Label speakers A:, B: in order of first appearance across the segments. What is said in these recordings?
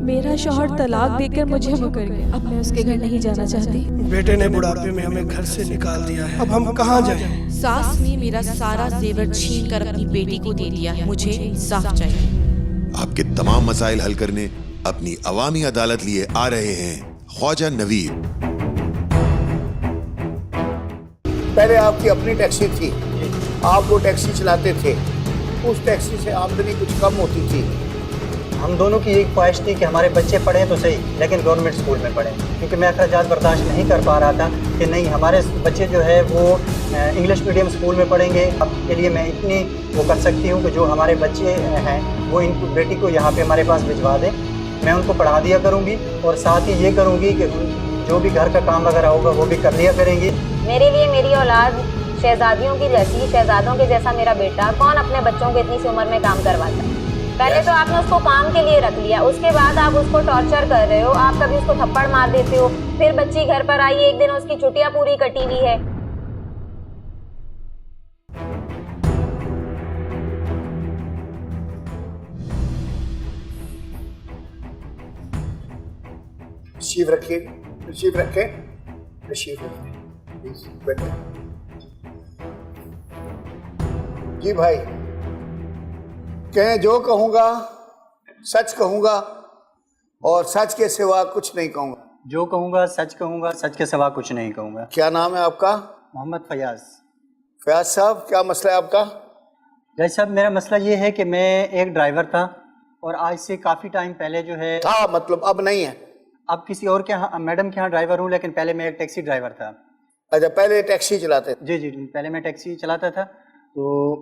A: میرا شوہر طلاق دے کر مجھے مکر گیا، اب میں اس کے گھر نہیں جانا چاہتی۔
B: بیٹے نے بڑھاپے میں ہمیں گھر سے نکال دیا ہے، اب ہم کہاں جائیں؟
C: ساس نے میرا سارا زیور چھین کر اپنی بیٹی کو دے دیا ہے، مجھے انصاف چاہیے۔
D: آپ کے تمام مسائل حل کرنے اپنی عوامی عدالت لیے آ رہے ہیں خواجہ نوید۔
E: پہلے آپ کی اپنی ٹیکسی تھی، آپ وہ ٹیکسی چلاتے تھے، اس ٹیکسی سے آمدنی کچھ کم ہوتی تھی۔
F: ہم دونوں کی ایک خواہش تھی کہ ہمارے بچے پڑھیں تو صحیح لیکن گورنمنٹ اسکول میں پڑھیں، کیونکہ میں اخراجات برداشت نہیں کر پا رہا تھا کہ نہیں ہمارے بچے جو ہے وہ انگلش میڈیم اسکول میں پڑھیں گے۔ اب کے لیے میں اتنی وہ کر سکتی ہوں کہ جو ہمارے بچے ہیں وہ ان بیٹی کو یہاں پہ ہمارے پاس بھجوا دیں، میں ان کو پڑھا دیا کروں گی اور ساتھ ہی یہ کروں گی کہ جو بھی گھر کا کام وغیرہ ہوگا وہ بھی کر لیا کریں گی۔
G: میرے لیے میری اولاد شہزادیوں کی جیسی، شہزادوں کے جیسا میرا بیٹا، کون اپنے بچوں کو اتنی سی عمر میں کام کرواتا ہے؟ پہلے تو آپ نے اس کو کام کے لیے رکھ لیا، اس کے بعد آپ اس کو ٹارچر کر رہے ہو، آپ کبھی اس کو تھپڑ مار دیتے ہو، پھر بچی گھر پر آئی، ایک دن اس کی چھٹیاں پوری کٹی ہوئی ہے۔
E: تشریف رکھیے، تشریف رکھیں، تشریف رکھیں، پلیز بیٹھیں۔ جی بھائی، کہیں جو کہوں گا سچ کہوں گا اور سچ کے سوا کچھ نہیں کہوں گا۔
F: جو کہوں گا، سچ کے سوا کچھ نہیں کہوں گا۔
E: کیا نام ہے آپ کا؟
F: محمد فیاض۔
E: فیاض صاحب، کیا مسئلہ ہے آپ کا؟
F: جج صاحب، میرا مسئلہ یہ ہے کہ میں ایک ڈرائیور تھا اور آج سے کافی ٹائم پہلے جو ہے
E: تھا مطلب اب نہیں ہے؟
F: اب کسی اور کے ہاں میڈم کے ہاں ڈرائیور ہوں، لیکن پہلے میں ایک ٹیکسی ڈرائیور تھا۔
E: اچھا، پہلے ٹیکسی چلاتے تھے؟
F: جی، پہلے میں ٹیکسی چلاتا تھا، تو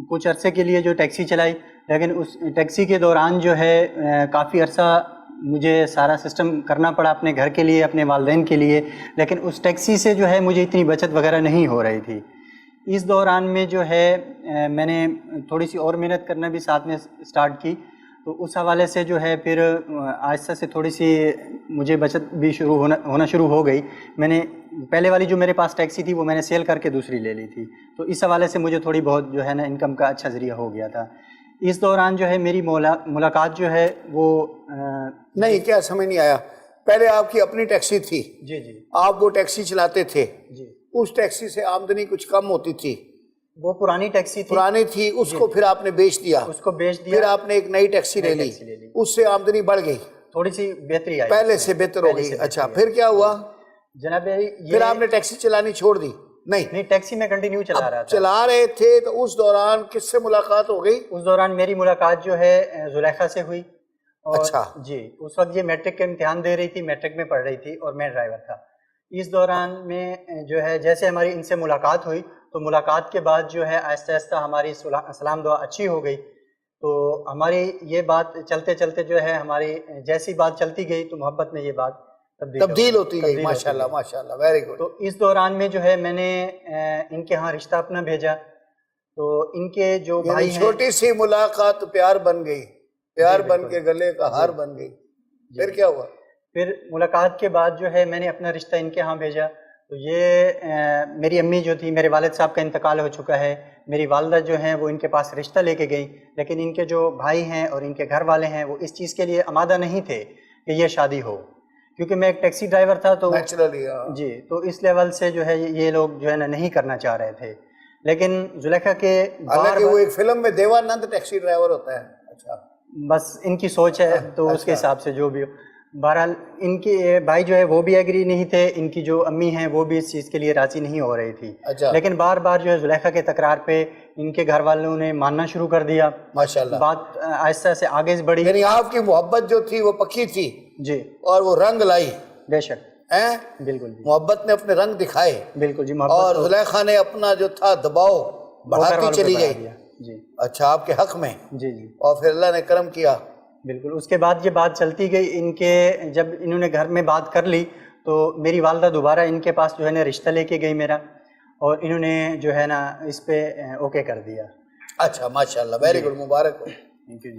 F: کچھ عرصے کے لیے جو ٹیکسی چلائی، لیکن اس ٹیکسی کے دوران جو ہے کافی عرصہ مجھے سارا سسٹم کرنا پڑا اپنے گھر کے لیے، اپنے والدین کے لیے، لیکن اس ٹیکسی سے جو ہے مجھے اتنی بچت وغیرہ نہیں ہو رہی تھی۔ اس دوران میں جو ہے میں نے تھوڑی سی اور محنت کرنا بھی ساتھ میں سٹارٹ کی، تو اس حوالے سے جو ہے پھر آہستہ سے تھوڑی سی مجھے بچت بھی ہونا شروع ہو گئی۔ میں نے پہلے والی جو میرے پاس ٹیکسی تھی وہ میں نے سیل کر کے دوسری لے لی تھی، تو اس حوالے سے مجھے تھوڑی بہت جو ہے نا انکم کا اچھا ذریعہ ہو گیا تھا۔ اس دوران جو ہے میری ملاقات جو ہے وہ
E: نہیں، کیا سمجھ نہیں آیا؟ پہلے آپ کی اپنی ٹیکسی تھی،
F: جی
E: آپ وہ ٹیکسی چلاتے تھے،
F: جی،
E: اس ٹیکسی سے آمدنی کچھ کم ہوتی تھی؟
F: وہ پرانی ٹیکسی تھی،
E: پرانی تھی، اس کو پھر آپ نے بیچ دیا،
F: اس کو بیچ دیا،
E: پھر آپ نے ایک نئی ٹیکسی لے لی، اس سے آمدنی بڑھ گئی،
F: تھوڑی سی بہتری آئی،
E: پہلے سے بہتر ہو گئی۔ اچھا، پھر کیا ہوا؟
F: جناب
E: پھر آپ نے ٹیکسی چلانی چھوڑ دی؟
F: نہیں، ٹیکسی میں کنٹینیو چلا رہا تھا۔
E: چلا رہے تھے تو اس دوران کس سے ملاقات ہو گئی؟
F: اس دوران میری ملاقات جو ہے زلیخا سے ہوئی، اور
E: اچھا
F: جی، اس وقت یہ میٹرک کا امتحان دے رہی تھی، میٹرک میں پڑھ رہی تھی اور میں ڈرائیور تھا۔ اس دوران میں جو ہے جیسے ہماری ان سے ملاقات ہوئی تو ملاقات کے بعد جو ہے آہستہ آہستہ ہماری سلام دعا اچھی ہو گئی، تو ہماری یہ بات چلتے چلتے جو ہے ہماری جیسی بات چلتی گئی تو محبت میں یہ بات
E: تبدیل ہوتی گئی۔ ماشاءاللہ ماشاءاللہ، ویری گڈ۔
F: تو اس دوران میں جو ہے میں نے ان کے ہاں رشتہ اپنا بھیجا، تو ان کے جو بھائی ہیں،
E: چھوٹی سی ملاقات پیار بن گئی، پیار بن کے گلے کا ہار بن گئی۔ پھر کیا ہوا؟
F: پھر ملاقات کے بعد جو ہے میں نے اپنا رشتہ ان کے ہاں بھیجا، تو یہ میری امی جو تھی، میرے والد صاحب کا انتقال ہو چکا ہے، میری والدہ جو ہیں وہ ان کے پاس رشتہ لے کے گئی، لیکن ان کے جو بھائی ہیں اور ان کے گھر والے ہیں وہ اس چیز کے لیے آمادہ نہیں تھے کہ یہ شادی ہو، کیونکہ میں ایک ٹیکسی ڈرائیور تھا، تو
E: نیچرلی
F: جی، تو اس لیول سے جو ہے یہ لوگ جو ہے نا نہیں کرنا چاہ رہے تھے۔ لیکن زلیخا کے
E: حالانکہ وہ ایک فلم میں دیوانند ٹیکسی ڈرائیور ہوتا ہے۔ اچھا،
F: بس ان کی سوچ ہے، تو اس کے حساب سے جو بھی ہو، بہرحال ان کے بھائی جو ہے وہ بھی ایگری نہیں تھے، ان کی جو امی ہیں وہ بھی اس چیز کے لیے راضی نہیں ہو رہی تھی، لیکن بار بار جو ہے زلیخا کے تکرار پہ ان کے گھر والوں نے ماننا شروع کر دیا۔
E: ماشاءاللہ،
F: بات آہستہ سے آگے بڑھی،
E: یعنی آپ کی محبت جو تھی وہ پکی تھی
F: جی،
E: اور وہ رنگ لائی۔
F: بے شک، بالکل جی،
E: محبت نے اپنے رنگ دکھائے،
F: بالکل جی،
E: اور زلیخا نے اپنا جو تھا دباؤ بڑھاتی چلی گئی۔
F: جی،
E: اچھا، آپ کے حق میں،
F: جی،
E: اور پھر اللہ نے کرم کیا۔
F: بالکل۔ اس کے بعد یہ بات چلتی گئی، ان کے جب انہوں نے گھر میں بات کر لی تو میری والدہ دوبارہ ان کے پاس جو ہے نا رشتہ لے کے گئی میرا، اور انہوں نے جو ہے نا اس پہ اوکے کر دیا۔
E: اچھا، ماشاءاللہ، ویری گڈ، مبارک ہو۔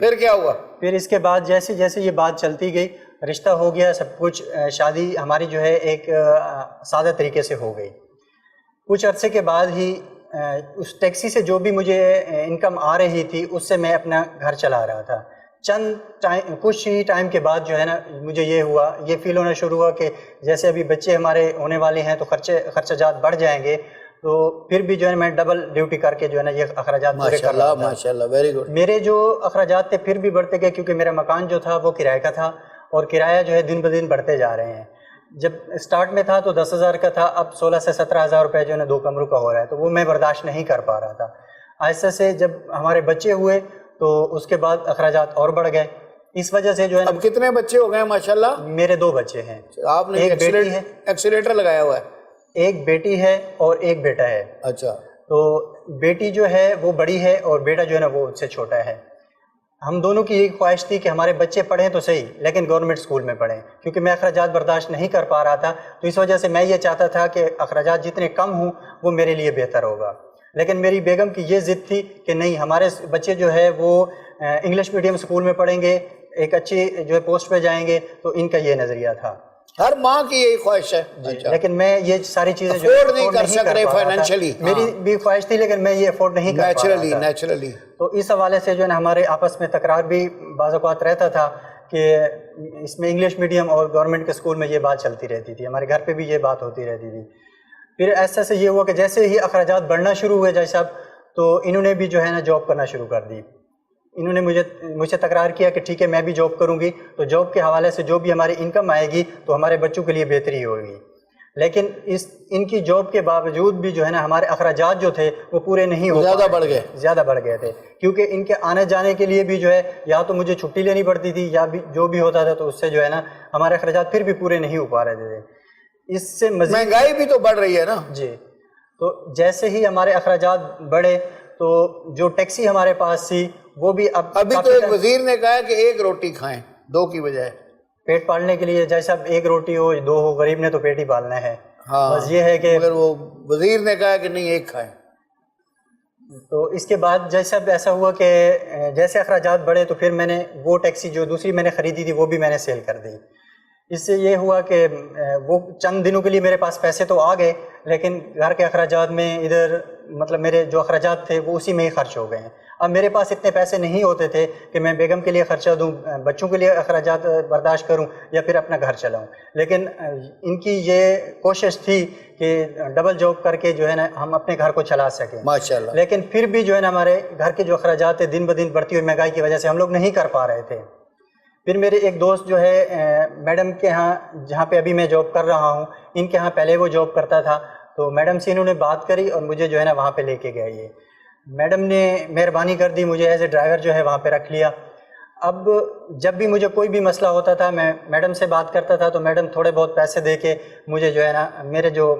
E: پھر کیا ہوا؟
F: پھر اس کے بعد جیسے جیسے یہ بات چلتی گئی، رشتہ ہو گیا سب کچھ، شادی ہماری جو ہے ایک سادہ طریقے سے ہو گئی۔ کچھ عرصے کے بعد ہی اس ٹیکسی سے جو بھی مجھے انکم آ رہی تھی اس سے میں اپنا گھر چلا رہا تھا، کچھ ہی ٹائم کے بعد جو ہے نا مجھے یہ فیل ہونا شروع ہوا کہ جیسے ابھی بچے ہمارے ہونے والے ہیں تو خرچات بڑھ جائیں گے، تو پھر بھی جو ہے میں ڈبل ڈیوٹی کر کے جو ہے نا یہ اخراجات پورے کر رہا تھا۔
E: ماشاءاللہ، ویری گڈ۔
F: میرے جو اخراجات تھے پھر بھی بڑھتے گئے، کیونکہ میرا مکان جو تھا وہ کرائے کا تھا، اور کرایہ جو ہے دن بدن بڑھتے جا رہے ہیں۔ جب اسٹارٹ میں تھا تو 10,000 کا تھا، اب 16 سے 17,000 روپے جو ہے نا 2 کمروں کا ہو رہا ہے، تو وہ میں برداشت نہیں کر پا رہا تھا۔ آہستہ سے جب ہمارے بچے ہوئے تو اس کے بعد اخراجات اور بڑھ گئے، اس وجہ سے جو ہے
E: اب کتنے بچے ہو گئے ہیں ماشاءاللہ؟
F: میرے 2 بچے ہیں،
E: آپ نے
F: ایک بیٹی ہے،
E: ایکسیلیٹر لگایا ہوا ہے؟
F: ایک بیٹی ہے اور ایک بیٹا ہے۔
E: اچھا،
F: تو بیٹی جو ہے وہ بڑی ہے اور بیٹا جو ہے نا وہ اس سے چھوٹا ہے۔ ہم دونوں کی یہی خواہش تھی کہ ہمارے بچے پڑھیں تو صحیح، لیکن گورنمنٹ اسکول میں پڑھیں، کیونکہ میں اخراجات برداشت نہیں کر پا رہا تھا، تو اس وجہ سے میں یہ چاہتا تھا کہ اخراجات جتنے کم ہوں وہ میرے لیے بہتر ہوگا۔ لیکن میری بیگم کی یہ ضد تھی کہ نہیں، ہمارے بچے جو ہے وہ انگلش میڈیم اسکول میں پڑھیں گے، ایک اچھی جو ہے پوسٹ پہ جائیں گے، تو ان کا یہ نظریہ تھا۔
E: ہر ماں کی یہی خواہش ہے۔
F: لیکن میں یہ ساری چیزیں
E: افورڈ نہیں کر سک رہے فائنینشلی۔
F: میری بھی خواہش تھی لیکن میں یہ افورڈ نہیں کر پا رہا تھا۔
E: نیچرلی
F: تو اس حوالے سے جو ہے نا ہمارے آپس میں تکرار بھی بعض اوقات رہتا تھا کہ اس میں انگلش میڈیم اور گورنمنٹ کے اسکول میں یہ بات چلتی رہتی تھی، ہمارے گھر پہ بھی یہ بات ہوتی رہتی تھی۔ پھر ایسا سے یہ ہوا کہ جیسے ہی اخراجات بڑھنا شروع ہوئے جج صاحب، تو انہوں نے بھی جو ہے نا جاب کرنا شروع کر دی۔ انہوں نے مجھ سے تکرار کیا کہ ٹھیک ہے میں بھی جاب کروں گی، تو جاب کے حوالے سے جو بھی ہماری انکم آئے گی تو ہمارے بچوں کے لیے بہتری ہوگی۔ لیکن ان کی جاب کے باوجود بھی جو ہے نا ہمارے اخراجات جو تھے وہ پورے نہیں ہو، زیادہ بڑھ گئے تھے، کیونکہ ان کے آنے جانے کے لیے بھی جو ہے یا تو مجھے چھٹی لینی پڑتی تھی یا بھی جو بھی ہوتا تھا، تو اس سے جو ہے نا ہمارے اخراجات پھر بھی پورے نہیں ہو پا رہے تھے۔ اس سے مزید
E: مہنگائی بھی تو بڑھ رہی ہے نا
F: جی۔ تو جیسے ہی ہمارے اخراجات بڑھے تو جو ٹیکسی ہمارے پاس تھی وہ بھی
E: ابھی تو ایک وزیر نے کہا کہ 1 روٹی کھائیں 2 کی بجائے۔
F: پیٹ پالنے کے لیے جیسا 1 روٹی ہو 2 ہو، غریب نے تو پیٹ ہی پالنا ہے۔
E: ہاں،
F: بس یہ ہے کہ
E: مگر وہ وزیر نے کہا کہ نہیں 1 کھائیں۔
F: تو اس کے بعد جیسا ایسا ہوا کہ جیسے اخراجات بڑھے تو پھر میں نے وہ ٹیکسی جو دوسری میں نے خریدی تھی وہ بھی میں نے سیل کر دی۔ اس سے یہ ہوا کہ وہ چند دنوں کے لیے میرے پاس پیسے تو آ گئے، لیکن گھر کے اخراجات میں ادھر مطلب میرے جو اخراجات تھے وہ اسی میں ہی خرچ ہو گئے ہیں۔ اب میرے پاس اتنے پیسے نہیں ہوتے تھے کہ میں بیگم کے لیے خرچہ دوں، بچوں کے لیے اخراجات برداشت کروں یا پھر اپنا گھر چلاؤں، لیکن ان کی یہ کوشش تھی کہ ڈبل جاب کر کے جو ہے نا ہم اپنے گھر کو چلا سکیں
E: ماشاءاللہ۔
F: لیکن پھر بھی جو ہے نا ہمارے گھر کے جو اخراجات تھے دن بدن بڑھتی ہوئی مہنگائی کی وجہ سے ہم لوگ نہیں کر پا رہے تھے۔ پھر میرے ایک دوست جو ہے میڈم کے ہاں جہاں پہ ابھی میں جاب کر رہا ہوں، ان کے ہاں پہلے وہ جاب کرتا تھا، تو میڈم سے انہوں نے بات کری اور مجھے جو ہے نا وہاں پہ لے کے گئے۔ یہ میڈم نے مہربانی کر دی، مجھے ایز اے ڈرائیور جو ہے وہاں پہ رکھ لیا۔ اب جب بھی مجھے کوئی بھی مسئلہ ہوتا تھا میں میڈم سے بات کرتا تھا، تو میڈم تھوڑے بہت پیسے دے کے مجھے جو ہے نا میرے جو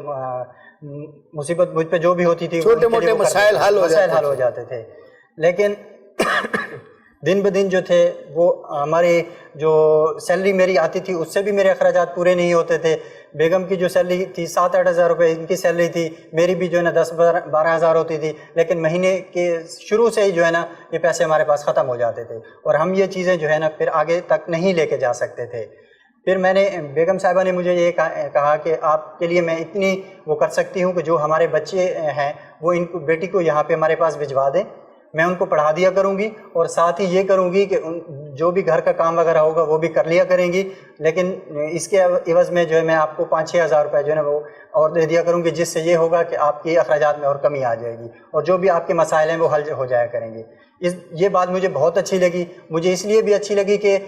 F: مصیبت مجھ پہ جو بھی ہوتی تھی
E: چھوٹے موٹے مسائل حل
F: ہو جاتے تھے۔ لیکن دن بدن جو تھے وہ ہماری جو سیلری میری آتی تھی اس سے بھی میرے اخراجات پورے نہیں ہوتے تھے۔ بیگم کی جو سیلری تھی 7-8 ہزار روپے ان کی سیلری تھی، میری بھی جو ہے نا 10-12 ہزار ہوتی تھی، لیکن مہینے کے شروع سے ہی جو ہے نا یہ پیسے ہمارے پاس ختم ہو جاتے تھے اور ہم یہ چیزیں جو ہے نا پھر آگے تک نہیں لے کے جا سکتے تھے۔ پھر میں نے بیگم صاحبہ نے مجھے یہ کہا کہ آپ کے لیے میں اتنی وہ کر سکتی ہوں کہ جو ہمارے بچے ہیں وہ ان کو بیٹی کو یہاں پہ ہمارے پاس بھجوا دیں، میں ان کو پڑھا دیا کروں گی اور ساتھ ہی یہ کروں گی کہ جو بھی گھر کا کام وغیرہ ہوگا وہ بھی کر لیا کریں گی، لیکن اس کے عوض میں جو ہے میں آپ کو 5-6 ہزار روپے جو ہے نا وہ اور دے دیا کروں گی، جس سے یہ ہوگا کہ آپ کے اخراجات میں اور کمی آ جائے گی اور جو بھی آپ کے مسائل ہیں وہ حل ہو جایا کریں گے۔ یہ بات مجھے بہت اچھی لگی، مجھے اس لیے بھی اچھی لگی کہ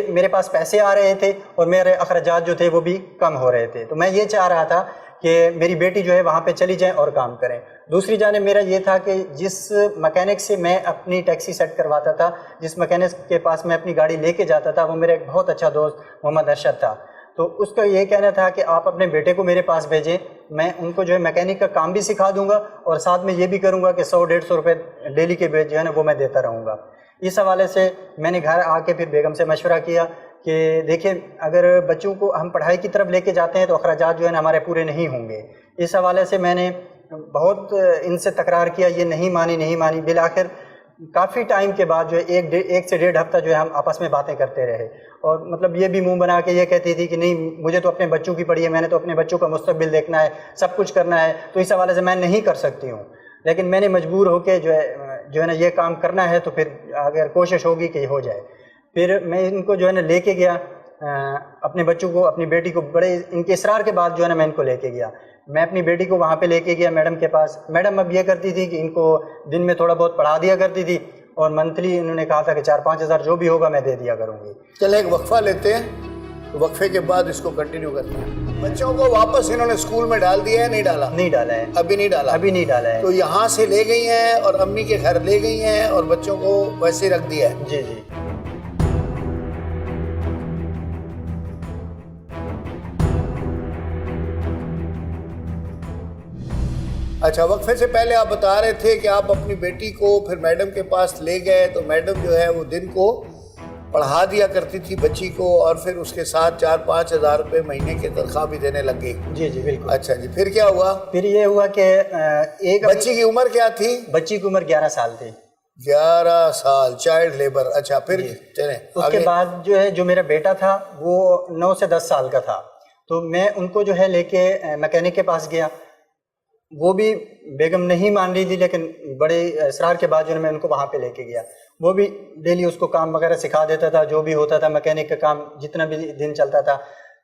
F: میرے پاس پیسے آ رہے تھے اور میرے اخراجات جو تھے وہ بھی کم ہو رہے تھے، تو میں یہ چاہ رہا تھا کہ میری بیٹی جو ہے وہاں پہ چلی جائیں اور کام کریں۔ دوسری جانب میرا یہ تھا کہ جس مکینک سے میں اپنی ٹیکسی سیٹ کرواتا تھا، جس مکینک کے پاس میں اپنی گاڑی لے کے جاتا تھا، وہ میرا ایک بہت اچھا دوست محمد ارشد تھا، تو اس کا یہ کہنا تھا کہ آپ اپنے بیٹے کو میرے پاس بھیجیں، میں ان کو جو ہے میکینک کا کام بھی سکھا دوں گا اور ساتھ میں یہ بھی کروں گا کہ 100-150 روپے ڈیلی کے بیچ جو ہے نا وہ میں دیتا رہوں گا۔ اس حوالے سے میں نے گھر آ کے پھر بیگم سے مشورہ کیا کہ دیکھیں اگر بچوں کو ہم پڑھائی کی طرف لے کے جاتے ہیں تو اخراجات جو ہے نا ہمارے پورے نہیں ہوں گے۔ اس حوالے سے میں نے بہت ان سے تکرار کیا، یہ نہیں مانی۔ بالآخر کافی ٹائم کے بعد جو ہے 1 سے 1.5 ہفتہ جو ہے ہم آپس میں باتیں کرتے رہے اور مطلب یہ بھی منہ بنا کے یہ کہتی تھی کہ نہیں مجھے تو اپنے بچوں کی پڑھی ہے، میں نے تو اپنے بچوں کا مستقبل دیکھنا ہے، سب کچھ کرنا ہے، تو اس حوالے سے میں نہیں کر سکتی ہوں۔ لیکن میں نے مجبور ہو کے جو ہے نا یہ کام کرنا ہے، تو پھر اگر کوشش ہوگی کہ یہ ہو جائے۔ پھر میں ان کو جو ہے نا لے کے گیا اپنے بچوں کو, اپنی بیٹی کو, بڑے ان کے اصرار کے بعد جو ہے نا میں ان کو لے کے گیا. میں اپنی بیٹی کو وہاں پہ لے کے گیا میڈم کے پاس. میڈم اب یہ کرتی تھی کہ ان کو دن میں تھوڑا بہت پڑھا دیا کرتی تھی اور منتھلی انہوں نے کہا تھا کہ 4-5 ہزار جو بھی ہوگا میں دے دیا کروں گی.
E: چلے ایک وقفہ لیتے ہیں, وقفے کے بعد اس کو کنٹینیو کرتے ہیں. بچوں کو واپس انہوں نے اسکول میں ڈال دیا ہے, نہیں ڈالا؟
F: نہیں ڈالا ہے,
E: ابھی نہیں ڈالا.
F: ابھی نہیں ڈالا ہے.
E: تو یہاں سے لے گئی ہیں اور امی کے گھر لے گئی ہیں اور بچوں کو ویسے رکھ دیا ہے.
F: جی جی.
E: اچھا, وقفے سے پہلے آپ بتا رہے تھے کہ آپ اپنی بیٹی کو پھر میڈم کے پاس لے گئے, تو میڈم جو ہے وہ دن کو پڑھا دیا کرتی تھی بچی کو اور پھر اس کے ساتھ 4-5 ہزار روپے مہینے کی تنخواہ بھی دینے لگ گئی.
F: جی جی بالکل.
E: اچھا جی, پھر کیا ہوا؟
F: پھر یہ ہوا کہ ایک
E: بچی کی عمر کیا تھی؟
F: بچی کی عمر 11 سال تھی.
E: 11 سال, چائلڈ لیبر. اچھا, پھر چلیں
F: اس کے بعد جو ہے جو میرا بیٹا تھا وہ 9 سے 10 سال کا تھا, تو میں ان کو جو ہے لے کے میکینک کے پاس گیا. وہ بھی بیگم نہیں مان رہی تھی, لیکن بڑے اصرار کے بعد جو ہے میں ان کو وہاں پہ لے کے گیا. وہ بھی ڈیلی اس کو کام وغیرہ سکھا دیتا تھا, جو بھی ہوتا تھا میکینک کا کام جتنا بھی دن چلتا تھا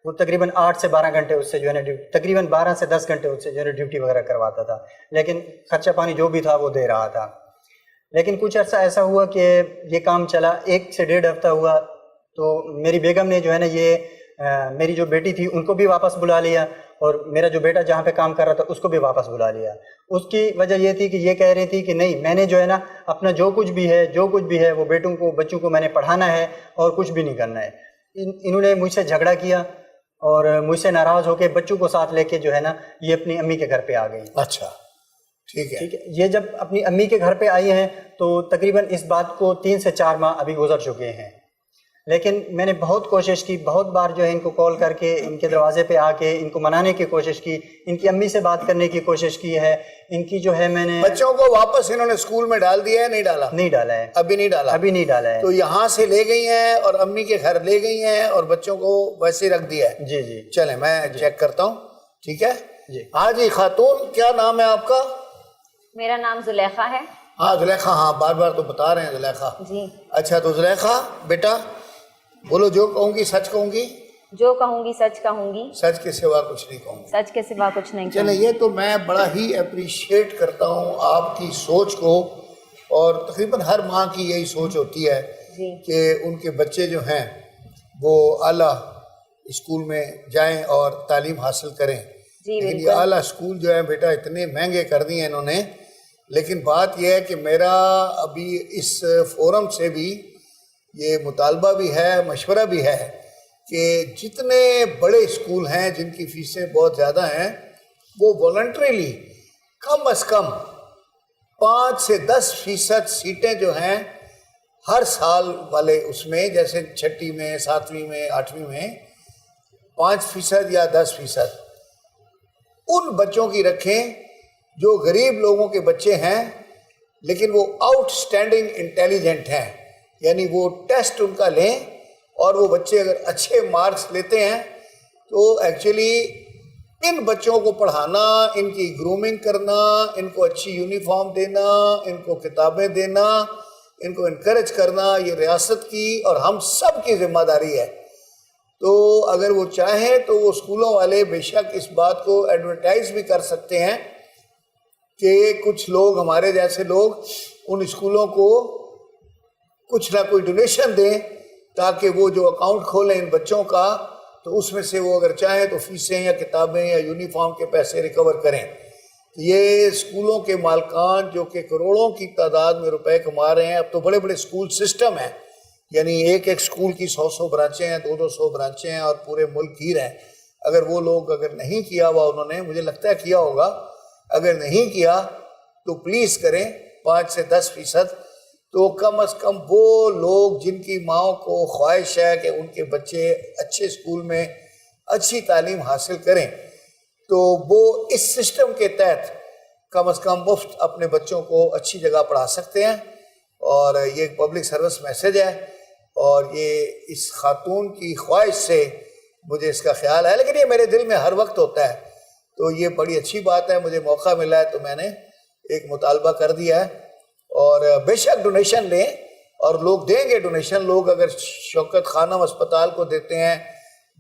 F: وہ تقریباً 8 سے 12 گھنٹے اس سے جو ہے نا تقریباً 12 سے 10 گھنٹے اس سے جو ہے ڈیوٹی وغیرہ کرواتا تھا, لیکن خرچہ پانی جو بھی تھا وہ دے رہا تھا. لیکن کچھ عرصہ ایسا ہوا کہ یہ کام چلا, 1 سے 1.5 ہفتہ ہوا تو میری بیگم نے جو ہے نا یہ میری جو بیٹی تھی ان کو بھی واپس بلا لیا اور میرا جو بیٹا جہاں پہ کام کر رہا تھا اس کو بھی واپس بلا لیا. اس کی وجہ یہ تھی کہ یہ کہہ رہی تھی کہ نہیں, میں نے جو ہے نا اپنا جو کچھ بھی ہے وہ بچوں کو میں نے پڑھانا ہے اور کچھ بھی نہیں کرنا ہے. انہوں نے مجھ سے جھگڑا کیا اور مجھ سے ناراض ہو کے بچوں کو ساتھ لے کے جو ہے نا یہ اپنی امی کے گھر پہ آ گئی.
E: اچھا ٹھیک ہے.
F: یہ جب اپنی امی کے گھر پہ آئی ہیں تو تقریباً اس بات کو 3 سے 4 ماہ ابھی گزر چکے ہیں. لیکن میں نے بہت کوشش کی, بہت بار جو ہے ان کو کال کر کے ان کے دروازے پہ آ کے ان کو منانے کی کوشش کی, ان کی امی سے بات کرنے کی کوشش کی ہے. ان کی جو ہے میں نے
E: بچوں کو واپس انہوں نے اسکول میں ڈال دیا ہے, نہیں ڈالا؟
F: نہیں ڈالا ہے,
E: ابھی نہیں ڈالا.
F: ابھی نہیں ڈالا ہے.
E: تو یہاں سے لے گئی ہیں اور امی کے گھر لے گئی ہیں اور بچوں کو ویسے رکھ دیا ہے.
F: جی جی.
E: چلیں میں چیک کرتا ہوں. ٹھیک ہے
F: جی.
E: ہاں جی, خاتون کیا نام ہے آپ کا؟
G: میرا نام زلیخا ہے.
E: ہاں زلیخا, ہاں بار بار تو بتا رہے ہیں زلیخا.
G: جی.
E: اچھا تو زلیخا بیٹا بولو, جو کہوں گی سچ کہوں گی؟
G: جو کہوں گی سچ کہوں گی,
E: سچ کے سوا کچھ نہیں کہوں گی.
G: سچ کے سوا کچھ نہیں کہوں
E: چلیں,
G: گی.
E: یہ تو میں بڑا ہی اپریشیٹ کرتا ہوں آپ کی سوچ کو, اور تقریباً ہر ماں کی یہی سوچ ہوتی ہے
G: جی.
E: کہ ان کے بچے جو ہیں وہ اعلیٰ اسکول میں جائیں اور تعلیم حاصل کریں.
G: جی
E: لیکن یہ
G: بالکل.
E: اعلیٰ اسکول جو ہے بیٹا اتنے مہنگے کر دیے انہوں نے. لیکن بات یہ ہے کہ میرا ابھی اس فورم سے بھی یہ مطالبہ بھی ہے, مشورہ بھی ہے کہ جتنے بڑے اسکول ہیں جن کی فیسیں بہت زیادہ ہیں وہ والنٹریلی کم از کم 5 سے 10% سیٹیں جو ہیں ہر سال والے اس میں, جیسے 6ٹھی میں, 7ویں میں, 8ویں میں 5% یا 10% ان بچوں کی رکھیں جو غریب لوگوں کے بچے ہیں لیکن وہ آؤٹ اسٹینڈنگ انٹیلیجنٹ ہیں. یعنی وہ ٹیسٹ ان کا لیں اور وہ بچے اگر اچھے مارکس لیتے ہیں تو ایکچولی ان بچوں کو پڑھانا, ان کی گرومنگ کرنا, ان کو اچھی یونیفارم دینا, ان کو کتابیں دینا, ان کو انکریج کرنا, یہ ریاست کی اور ہم سب کی ذمہ داری ہے. تو اگر وہ چاہیں تو وہ اسکولوں والے بے شک اس بات کو ایڈورٹائز بھی کر سکتے ہیں کہ کچھ لوگ, ہمارے جیسے لوگ, ان اسکولوں کو کچھ نہ کوئی ڈونیشن دیں تاکہ وہ جو اکاؤنٹ کھولیں ان بچوں کا تو اس میں سے وہ اگر چاہیں تو فیسیں یا کتابیں یا یونیفارم کے پیسے ریکور کریں. یہ اسکولوں کے مالکان جو کہ کروڑوں کی تعداد میں روپے کما رہے ہیں, اب تو بڑے بڑے اسکول سسٹم ہیں, یعنی ایک اسکول کی 100 برانچیں ہیں, 200 برانچیں ہیں اور پورے ملک گیر ہیں. اگر وہ لوگ اگر نہیں کیا ہوا انہوں نے, مجھے لگتا ہے کیا ہوگا, اگر نہیں کیا تو پلیز کریں 5 سے 10%. تو کم از کم وہ لوگ جن کی ماؤں کو خواہش ہے کہ ان کے بچے اچھے اسکول میں اچھی تعلیم حاصل کریں تو وہ اس سسٹم کے تحت کم از کم مفت اپنے بچوں کو اچھی جگہ پڑھا سکتے ہیں. اور یہ ایک پبلک سروس میسیج ہے اور یہ اس خاتون کی خواہش سے مجھے اس کا خیال ہے, لیکن یہ میرے دل میں ہر وقت ہوتا ہے. تو یہ بڑی اچھی بات ہے, مجھے موقع ملا ہے تو میں نے ایک مطالبہ کر دیا ہے. اور بے شک ڈونیشن لیں, اور لوگ دیں گے ڈونیشن. لوگ اگر شوکت خانم اسپتال کو دیتے ہیں,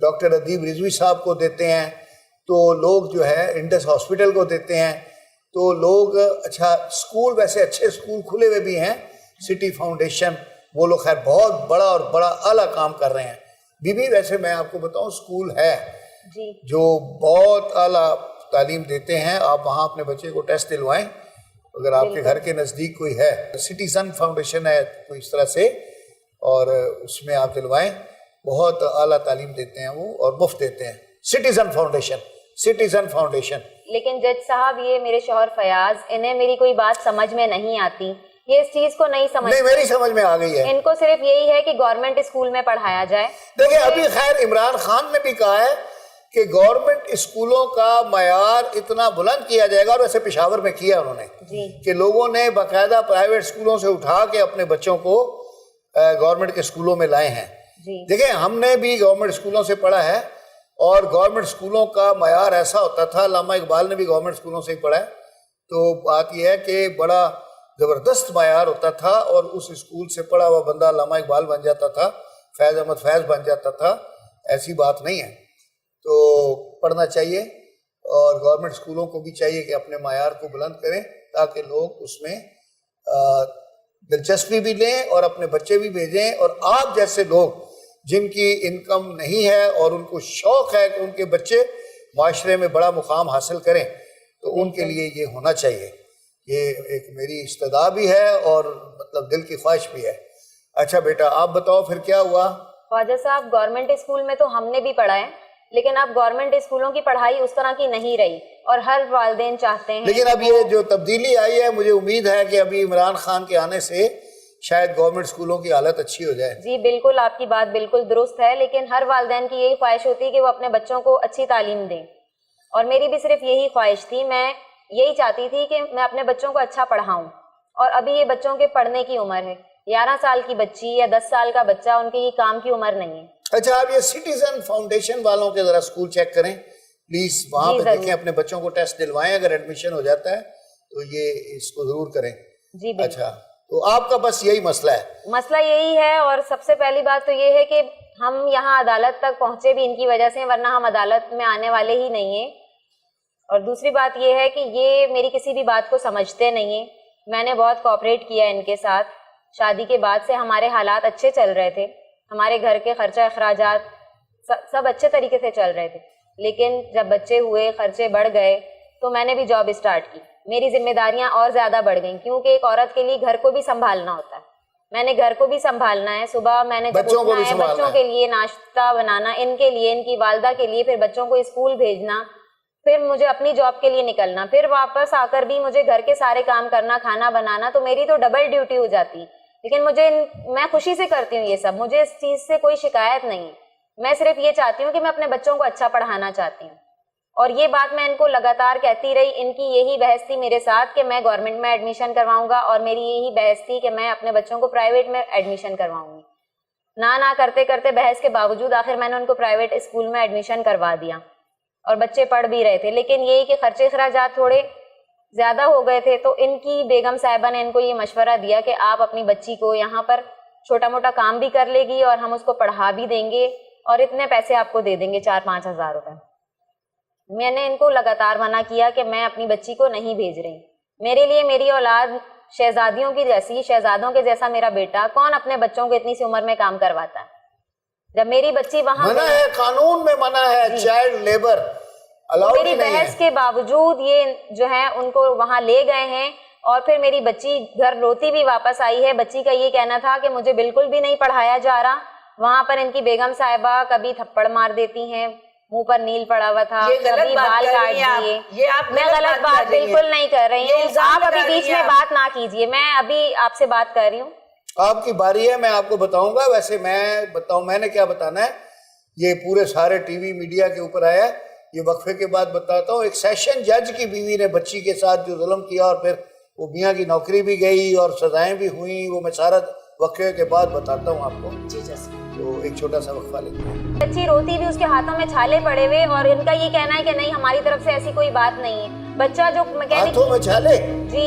E: ڈاکٹر ادیب رضوی صاحب کو دیتے ہیں, تو لوگ جو ہے انڈس ہاسپٹل کو دیتے ہیں, تو لوگ اچھا اسکول, ویسے اچھے اسکول کھلے ہوئے بھی ہیں, سٹی فاؤنڈیشن, وہ لوگ خیر بہت بڑا اور بڑا اعلیٰ کام کر رہے ہیں. بی بی ویسے میں آپ کو بتاؤں اسکول ہے جو بہت اعلیٰ تعلیم دیتے ہیں. آپ وہاں اپنے بچے کو ٹیسٹ دلوائیں اگر آپ کے گھر کے نزدیک کوئی ہے. سٹیزن فاؤنڈیشن ہے کوئی اس طرح سے, اور اس میں آپ دلوائیں, بہت اعلیٰ تعلیم دیتے ہیں وہ اور مفت دیتے ہیں. Citizen foundation.
G: لیکن جج صاحب یہ میرے شوہر فیاض, انہیں میری کوئی بات سمجھ میں نہیں آتی, یہ اس چیز کو نہیں سمجھ.
E: نہیں, میری سمجھ میں آ گئی ہے.
G: ان کو صرف یہی ہے کہ گورنمنٹ اسکول میں پڑھایا جائے.
E: دیکھیں ابھی خیر عمران خان نے بھی کہا ہے کہ گورنمنٹ اسکوروں کا معیار اتنا بلند کیا جائے گا, اور ویسے پشاور میں کیا انہوں نے کہ لوگوں نے باقاعدہ پرائیویٹ اسکولوں سے اٹھا کے اپنے بچوں کو گورنمنٹ کے اسکولوں میں لائے ہیں. دیکھیں ہم نے بھی گورنمنٹ اسکولوں سے پڑھا ہے, اور گورنمنٹ اسکولوں کا معیار ایسا ہوتا تھا, علامہ اقبال نے بھی گورنمنٹ اسکولوں سے ہی پڑھا ہے, تو بات یہ ہے کہ بڑا زبردست معیار ہوتا تھا, اور اس اسکول سے پڑھا ہوا بندہ علامہ اقبال بن جاتا تھا, فیض احمد فیض بن جاتا تھا. ایسی بات نہیں ہے. تو پڑھنا چاہیے, اور گورنمنٹ اسکولوں کو بھی چاہیے کہ اپنے معیار کو بلند کریں تاکہ لوگ اس میں دلچسپی بھی لیں اور اپنے بچے بھی بھیجیں. اور آپ جیسے لوگ جن کی انکم نہیں ہے اور ان کو شوق ہے کہ ان کے بچے معاشرے میں بڑا مقام حاصل کریں, تو ان کے لیے یہ ہونا چاہیے. یہ ایک میری استدعا بھی ہے اور مطلب دل کی خواہش بھی ہے. اچھا بیٹا آپ بتاؤ پھر کیا ہوا؟
G: خواجہ صاحب گورنمنٹ اسکول میں تو ہم نے بھی پڑھا ہے, لیکن اب گورنمنٹ اسکولوں کی پڑھائی اس طرح کی نہیں رہی, اور ہر والدین چاہتے ہیں.
E: لیکن اب یہ جو تبدیلی آئی ہے, مجھے امید ہے کہ ابھی عمران خان کے آنے سے شاید گورنمنٹ اسکولوں کی حالت اچھی ہو جائے.
G: جی بالکل, آپ کی بات بالکل درست ہے, لیکن ہر والدین کی یہی خواہش ہوتی ہے کہ وہ اپنے بچوں کو اچھی تعلیم دیں, اور میری بھی صرف یہی خواہش تھی. میں یہی چاہتی تھی کہ میں اپنے بچوں کو اچھا پڑھاؤں, اور ابھی یہ بچوں کے پڑھنے کی عمر ہے. 11 سال کی بچی یا 10 سال کا بچہ, ان کی یہ کام کی عمر نہیں ہے.
E: اچھا آپ یہ سٹیزن فاؤنڈیشن والوں کے ذرا اسکول چیک کریں پلیز, وہاں پہ دیکھیں, اپنے بچوں کو ٹیسٹ دلوائیں, اگر ایڈمیشن ہو جاتا ہے تو یہ اس کو ضرور کریں.
G: جی بالکل.
E: اچھا تو آپ کا بس یہی مسئلہ ہے؟
G: مسئلہ یہی ہے, اور سب سے پہلی بات تو یہ ہے کہ ہم یہاں عدالت تک پہنچے بھی ان کی وجہ سے, ورنہ ہم عدالت میں آنے والے ہی نہیں ہیں. اور دوسری بات یہ ہے کہ یہ میری کسی بھی بات کو سمجھتے نہیں ہیں. میں نے بہت کوآپریٹ کیا ان کے ساتھ. شادی کے بعد سے ہمارے حالات اچھے چل رہے تھے, ہمارے گھر کے خرچہ اخراجات سب اچھے طریقے سے چل رہے تھے, لیکن جب بچے ہوئے, خرچے بڑھ گئے, تو میں نے بھی جاب اسٹارٹ کی. میری ذمہ داریاں اور زیادہ بڑھ گئیں, کیونکہ ایک عورت کے لیے گھر کو بھی سنبھالنا ہوتا ہے. میں نے گھر کو بھی سنبھالنا ہے, صبح میں نے جب اٹھنا ہے بچوں کے لیے ناشتہ بنانا, ان کے لیے, ان کی والدہ کے لیے, پھر بچوں کو اسکول بھیجنا, پھر مجھے اپنی جاب کے لیے نکلنا, پھر واپس آ کر بھی مجھے گھر کے سارے کام کرنا, کھانا بنانا, تو میری تو ڈبل ڈیوٹی ہو جاتی. لیکن میں خوشی سے کرتی ہوں یہ سب, مجھے اس چیز سے کوئی شکایت نہیں. میں صرف یہ چاہتی ہوں کہ میں اپنے بچوں کو اچھا پڑھانا چاہتی ہوں, اور یہ بات میں ان کو لگاتار کہتی رہی. ان کی یہی بحث تھی میرے ساتھ کہ میں گورنمنٹ میں ایڈمیشن کرواؤں گا, اور میری یہی بحث تھی کہ میں اپنے بچوں کو پرائیویٹ میں ایڈمیشن کرواؤں گی. نہ کرتے کرتے بحث کے باوجود آخر میں نے ان کو پرائیویٹ اسکول میں ایڈمیشن کروا دیا, اور بچے پڑھ بھی رہے تھے. لیکن یہی کہ خرچے اخراجات تھوڑے زیادہ ہو گئے تھے, تو ان کی بیگم صاحبہ نے ان کو یہ مشورہ دیا کہ آپ اپنی بچی کو یہاں پر چھوٹا موٹا کام بھی کر لے گی, اور ہم اس کو پڑھا بھی دیں گے, اور اتنے پیسے آپ کو دے دیں گے, 4-5 ہزار روپے. میں نے ان کو لگاتار منع کیا کہ میں اپنی بچی کو نہیں بھیج رہی. میرے لیے میری اولاد شہزادیوں کی جیسی, شہزادوں کے جیسا میرا بیٹا. کون اپنے بچوں کو اتنی سی عمر میں کام کرواتا ہے؟ جب میری بچی وہاں
E: منع ہے, قانون میں منع ہے, چائلڈ لیبر
G: میری بحث کے باوجود یہ جو ہے ان کو وہاں لے گئے ہیں, اور پھر میری بچی گھر روتی بھی واپس آئی ہے. بچی کا یہ کہنا تھا کہ مجھے بالکل بھی نہیں پڑھایا جا رہا. وہاں پر ان کی بیگم صاحبہ کبھی تھپڑ مار دیتی ہیں, منہ پر نیل پڑا ہوا تھا, کبھی بال کاٹ دیے. میں غلط بات بالکل نہیں کر رہی ہوں, آپ ابھی بیچ میں بات نہ کیجیے, میں ابھی آپ سے بات کر رہی ہوں.
E: آپ کی باری ہے, میں آپ کو بتاؤں گا. ویسے میں نے کیا بتانا ہے, یہ پورے سارے ٹی وی میڈیا کے اوپر آیا ہے. یہ وقفے کے بعد بتاتا ہوں. ایک سیشن جج کی بیوی نے بچی کے ساتھ جو ظلم کیا, اور پھر وہ میاں کی نوکری بھی گئی اور سزائیں بھی ہوئیں, وہ میں سارا وقفے کے بعد بتاتا ہوں آپ کو. تو ایک چھوٹا سا وقفہ لیتے ہیں.
G: بچی روتی بھی, اس کے ہاتھوں میں چھالے پڑے ہوئے, اور ان کا یہ کہنا ہے کہ نہیں ہماری طرف سے ایسی کوئی بات نہیں ہے. بچہ جو
E: ہاتھوں میں چھالے,
G: جی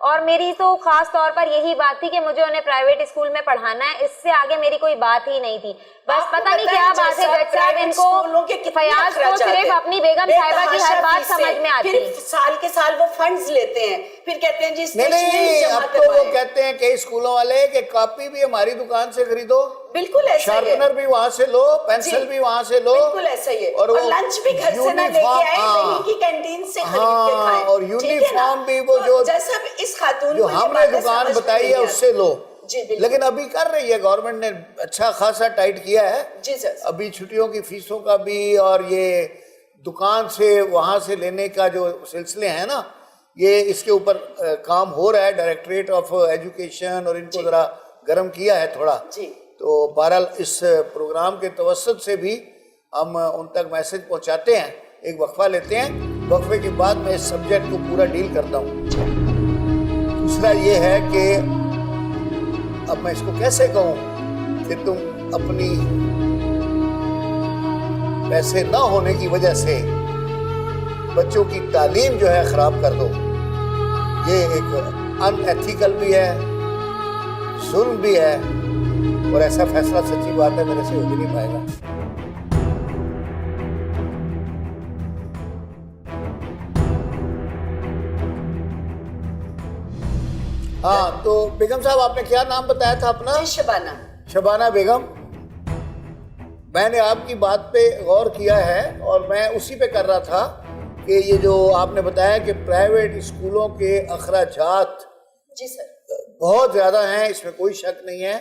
G: اور میری تو خاص طور پر یہی بات تھی کہ مجھے انہیں پرائیویٹ اسکول میں پڑھانا ہے, اس سے آگے میری کوئی بات ہی نہیں تھی. بس پتہ نہیں کیا بات ہے جج صاحب, ان کو فیاض کو صرف اپنی بیگم صاحبہ کی ہر بات سمجھ میں آتی ہے.
H: سال کے سال وہ فنڈز لیتے ہیں, پھر کہتے ہیں جی
E: نہیں, اب تو وہ کہتے ہیں کئی اسکولوں والے کہ کاپی بھی ہماری دکان سے خریدو,
H: بالکل ایسا ہی ہے,
E: شارپنر بھی وہاں سے لو, پینسل بھی وہاں سے لو,
H: بالکل ایسا ہی ہے, اور لنچ بھی گھر سے نہ لے کے آئے, وہیں کی کینٹین سے خرید کے کھائیں,
E: اور یونیفارم بھی وہ جو
H: جیسا اس خاتون
E: جو ہم نے دکان بتائی ہے اس سے لو.
H: جی بالکل,
E: لیکن ابھی کر رہی ہے گورنمنٹ نے, اچھا خاصا ٹائٹ کیا ہے.
H: جی سر,
E: ابھی چھٹیوں کی فیسوں کا بھی اور یہ دکان سے وہاں سے لینے کا جو سلسلے ہیں نا, یہ اس کے اوپر کام ہو رہا ہے. ڈائریکٹریٹ آف ایجوکیشن اور ان کو ذرا گرم کیا ہے تھوڑا.
H: جی
E: تو بہرحال اس پروگرام کے توسط سے بھی ہم ان تک میسج پہنچاتے ہیں. ایک وقفہ لیتے ہیں, وقفے کے بعد میں اس سبجیکٹ کو پورا ڈیل کرتا ہوں. دوسرا یہ ہے کہ اب میں اس کو کیسے کہوں کہ تم اپنی پیسے نہ ہونے کی وجہ سے بچوں کی تعلیم جو ہے خراب کر دو. یہ ایک ان ایتھیکل بھی ہے, ظلم بھی ہے, اور ایسا فیصلہ سچی بات ہے میرے سے ہو بھی نہیں پائے گا. ہاں تو بیگم صاحب آپ نے کیا نام بتایا تھا اپنا؟
H: شبانہ.
E: شبانہ بیگم, میں نے آپ کی بات پہ غور کیا ہے اور میں اسی پہ کر رہا تھا کہ یہ جو آپ نے بتایا کہ پرائیویٹ اسکولوں کے اخراجات
H: جی سر
E: بہت زیادہ ہیں, اس میں کوئی شک نہیں ہے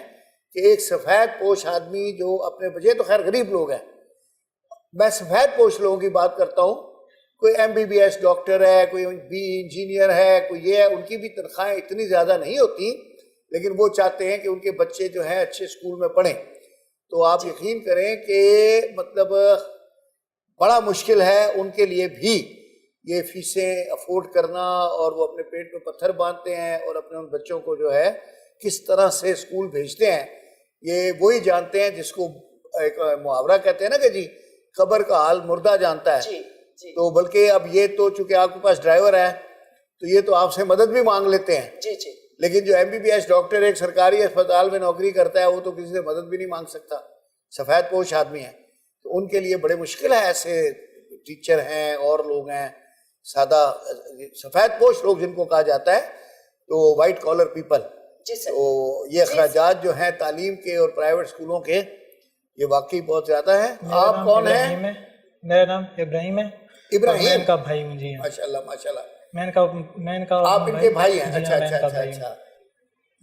E: کہ ایک سفید پوش آدمی جو اپنے بچے, تو خیر غریب لوگ ہیں, میں سفید پوش لوگوں کی بات کرتا ہوں, کوئی MBBS ڈاکٹر ہے, کوئی بی انجینئر ہے, کوئی یہ ہے, ان کی بھی تنخواہیں اتنی زیادہ نہیں ہوتی, لیکن وہ چاہتے ہیں کہ ان کے بچے جو ہیں اچھے اسکول میں پڑھیں. تو آپ یقین کریں کہ مطلب بڑا مشکل ہے ان کے لیے بھی یہ فیسیں افورڈ کرنا, اور وہ اپنے پیٹ میں پتھر باندھتے ہیں اور اپنے ان بچوں کو جو ہے کس طرح سے اسکول بھیجتے ہیں. یہ وہی جانتے ہیں جس کو ایک محاورہ کہتے ہیں نا کہ جی قبر کا حال مردہ جانتا ہے. تو بلکہ اب یہ تو چونکہ آپ کے پاس ڈرائیور ہے تو یہ تو آپ سے مدد بھی مانگ لیتے ہیں.
H: جی جی,
E: لیکن جو MBBS ڈاکٹر ایک سرکاری اسپتال میں نوکری کرتا ہے وہ تو کسی سے مدد بھی نہیں مانگ سکتا, سفید پوش آدمی ہے. تو ان کے لیے بڑے مشکل ہے. ایسے ٹیچر ہیں اور لوگ ہیں سادہ سفید پوش لوگ جن کو کہا جاتا ہے, تو وائٹ کالر پیپل. تو یہ اخراجات جو ہیں تعلیم کے اور پرائیویٹ اسکولوں کے, یہ واقعی بہت زیادہ ہیں. آپ کون ہیں؟
I: میرا نام ابراہیم ہے.
E: ابراہیم
I: کا بھائی مجھے.
E: ماشاءاللہ ماشاءاللہ,
I: میں کا
E: آپ ان کے بھائی ہیں. اچھا اچھا اچھا اچھا.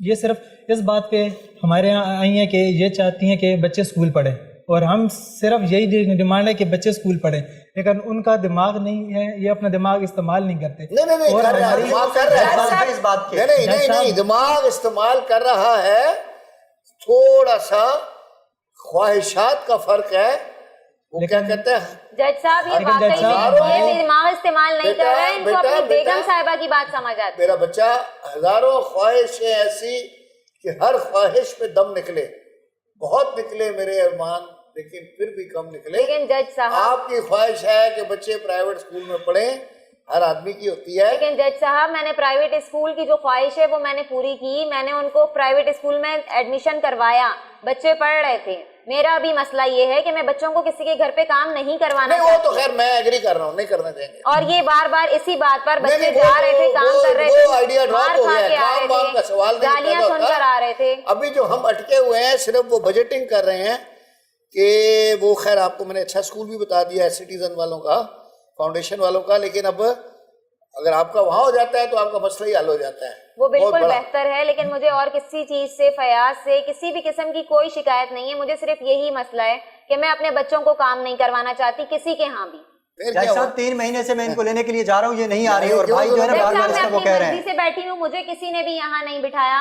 I: یہ صرف اس بات پہ ہمارے یہاں آئی ہیں کہ یہ چاہتی ہیں کہ بچے اسکول پڑھیں, اور ہم صرف یہی ڈیمانڈ ہے کہ بچے اسکول پڑھیں, لیکن ان کا دماغ نہیں ہے, یہ اپنا دماغ استعمال نہیں کرتے.
E: نہیں, دماغ استعمال کر رہا ہے, تھوڑا سا خواہشات کا فرق ہے. وہ کیا کہتے ہیں
G: جج صاحب, یہ واقعی یہ دماغ استعمال نہیں کر رہا ہے, ان کو اپنی بیگم صاحبہ کی بات سمجھ آتی ہے.
E: میرا بچہ ہزاروں خواہشیں ایسی کہ ہر خواہش پہ دم نکلے, بہت نکلے میرے ارمان, لیکن پھر بھی کم نکلے.
G: لیکن جج صاحب,
E: آپ کی خواہش ہے کہ بچے پرائیویٹ اسکول میں پڑھیں, ہر آدمی کی ہوتی ہے.
G: لیکن جج صاحب, میں نے پرائیویٹ اسکول کی جو خواہش ہے وہ میں نے پوری کی. میں نے ان کو پرائیویٹ اسکول میں ایڈمیشن کروایا, بچے پڑھ رہے تھے. میرا بھی مسئلہ یہ ہے کہ میں بچوں کو کسی کے گھر پہ کام نہیں کروانا
E: چاہتی. وہ تو خیر میں ایگری کر رہا ہوں, نہیں کرنے دیں گے.
G: اور یہ بار بار اسی بات پر بچے جا رہے تھے, کام کر رہے تھے, مار کھا کے آ رہے تھے, گالیاں سن کر آ رہے تھے.
E: ابھی جو ہم اٹکے ہوئے ہیں صرف وہ بجٹنگ کر رہے ہیں کہ وہ, خیر آپ کو میں نے اچھا اسکول بھی بتا دیا ہے سٹیزن والوں کا, فاؤنڈیشن والوں کا, لیکن اب اگر آپ کا وہاں ہو جاتا ہے تو آپ کا مسئلہ ہی حل ہو جاتا ہے.
G: وہ بالکل بہتر ہے, لیکن مجھے اور کسی چیز سے, فیاض سے کسی بھی قسم کی کوئی شکایت نہیں ہے. مجھے صرف یہی مسئلہ ہے کہ میں اپنے بچوں کو کام نہیں کروانا چاہتی کسی کے ہاں بھی.
F: جج صاحب 3 مہینے سے میں ان کو لینے کے لیے جا رہا ہوں, یہ نہیں آ رہی, اور بھائی جو ہے نا بار بار اس کو کہہ رہے ہیں.
G: میں اپنی مرضی سے بیٹھی ہوں, مجھے کسی نے بھی یہاں نہیں بٹھایا,